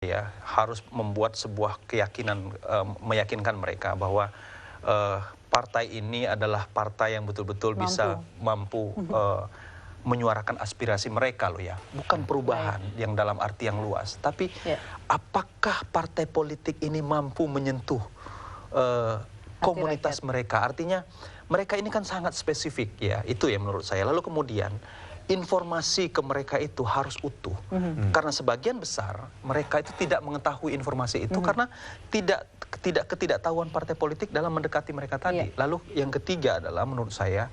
ya harus membuat sebuah keyakinan, meyakinkan mereka bahwa partai ini adalah partai yang betul-betul bisa mampu menyuarakan aspirasi mereka loh ya, bukan perubahan yang dalam arti yang luas, tapi apakah partai politik ini mampu menyentuh komunitas mereka? Artinya mereka ini kan sangat spesifik ya, itu ya menurut saya. Lalu kemudian informasi ke mereka itu harus utuh, karena sebagian besar mereka itu tidak mengetahui informasi itu karena ketidaktahuan partai politik dalam mendekati mereka tadi. Lalu yang ketiga adalah menurut saya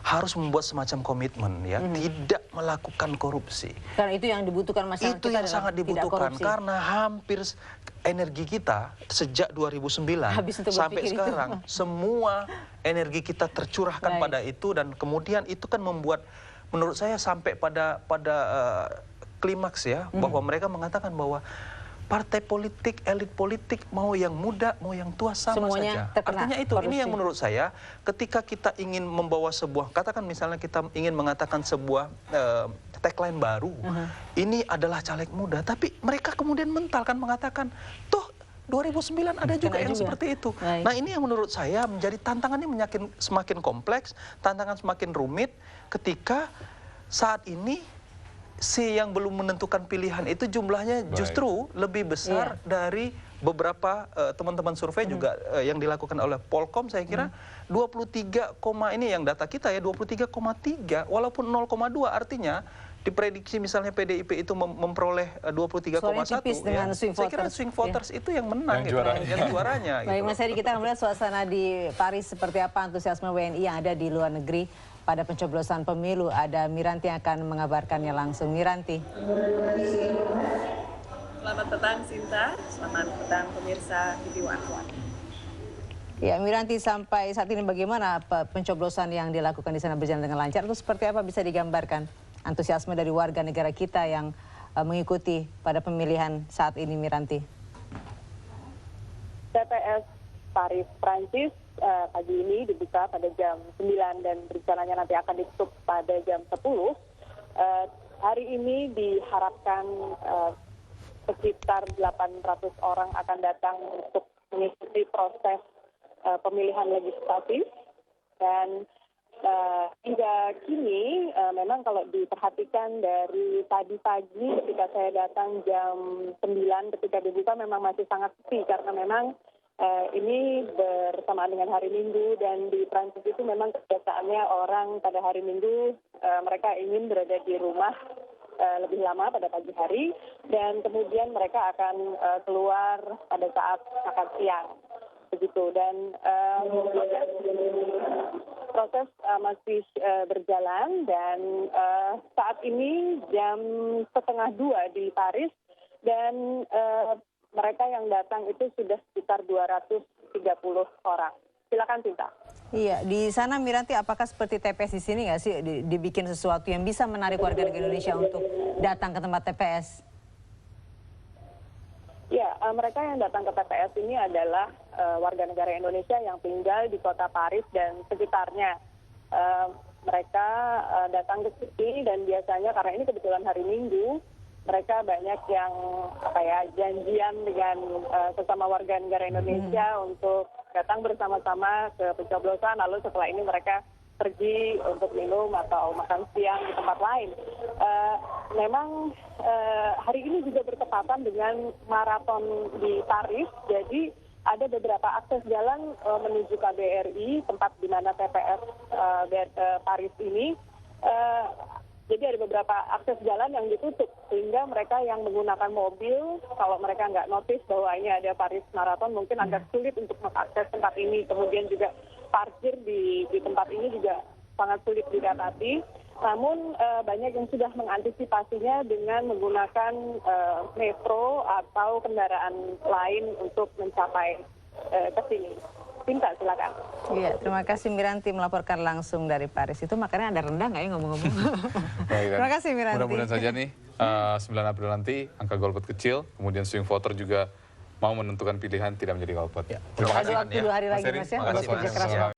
harus membuat semacam komitmen ya, tidak melakukan korupsi. Karena itu yang dibutuhkan masyarakat. Itu yang sangat dibutuhkan karena hampir energi kita sejak 2009 sampai sekarang semua energi kita tercurahkan pada itu, dan kemudian itu kan membuat menurut saya sampai pada klimaks ya, bahwa mereka mengatakan bahwa partai politik, elit politik, mau yang muda, mau yang tua sama saja. Artinya itu, ini yang menurut saya ketika kita ingin membawa sebuah, katakan misalnya kita ingin mengatakan sebuah tagline baru, ini adalah caleg muda, tapi mereka kemudian mental kan mengatakan, toh 2009 ada juga yang seperti itu. Nah ini yang menurut saya menjadi tantangannya semakin kompleks, tantangan semakin rumit ketika saat ini si yang belum menentukan pilihan itu jumlahnya justru lebih besar dari beberapa teman-teman survei juga yang dilakukan oleh Polkom. Saya kira 23, ini yang data kita ya, 23,3 walaupun 0,2 artinya diprediksi misalnya PDIP itu memperoleh 23,1 ya. Saya kira swing voters itu yang menang, yang juaranya. Baik Mas Heri, kita akan melihat suasana di Paris seperti apa antusiasme WNI yang ada di luar negeri pada pencoblosan pemilu. Ada Miranti yang akan mengabarkannya langsung. Miranti. Selamat petang Sinta, selamat petang pemirsa TV One. Ya Miranti, sampai saat ini bagaimana pencoblosan yang dilakukan di sana, berjalan dengan lancar atau seperti apa, bisa digambarkan antusiasme dari warga negara kita yang mengikuti pada pemilihan saat ini, Miranti? TPS Paris, Prancis pagi ini dibuka pada jam 9 dan rencananya nanti akan ditutup pada jam 10. Hari ini diharapkan sekitar 800 orang akan datang untuk mengikuti proses pemilihan legislatif, dan hingga kini memang kalau diperhatikan dari tadi pagi ketika saya datang jam 9 ketika dibuka memang masih sangat sepi, karena memang ini bersamaan dengan hari Minggu, dan di Prancis itu memang kebiasaannya orang pada hari Minggu mereka ingin berada di rumah lebih lama pada pagi hari, dan kemudian mereka akan keluar pada saat makan siang begitu. Dan proses masih berjalan, dan saat ini jam 1:30 di Paris, dan mereka yang datang itu sudah sekitar 230 orang. Silakan Cinta. Iya, di sana Miranti, apakah seperti TPS di sini nggak sih dibikin sesuatu yang bisa menarik warga negara Indonesia untuk datang ke tempat TPS? Ya, mereka yang datang ke TPS ini adalah warga negara Indonesia yang tinggal di kota Paris dan sekitarnya. Mereka datang ke sini, dan biasanya karena ini kebetulan hari Minggu, mereka banyak yang janjian dengan sesama warga negara Indonesia untuk datang bersama-sama ke pencoblosan, lalu setelah ini mereka pergi untuk minum atau makan siang di tempat lain. Memang hari ini juga bertepatan dengan maraton di Paris, jadi ada beberapa akses jalan menuju KBRI, tempat di mana TPS Paris ini. Jadi ada beberapa akses jalan yang ditutup, sehingga mereka yang menggunakan mobil, kalau mereka nggak notice bahwa ini ada Paris Marathon, mungkin agak sulit untuk mengakses tempat ini. Kemudian juga parkir di tempat ini juga sangat sulit didapati. Namun banyak yang sudah mengantisipasinya dengan menggunakan metro atau kendaraan lain untuk mencapai ke sini. Cinta, silakan. Iya, terima kasih Miranti melaporkan langsung dari Paris. Itu makanya ada rendang nggak ya ngomong-ngomong? Terima kasih Miranti. Mudah-mudahan saja nih 9 April nanti angka golput kecil, kemudian swing voter juga mau menentukan pilihan tidak menjadi golput. Terima kasih. Ada waktu 2 hari lagi Mas ya, untuk kerja keras.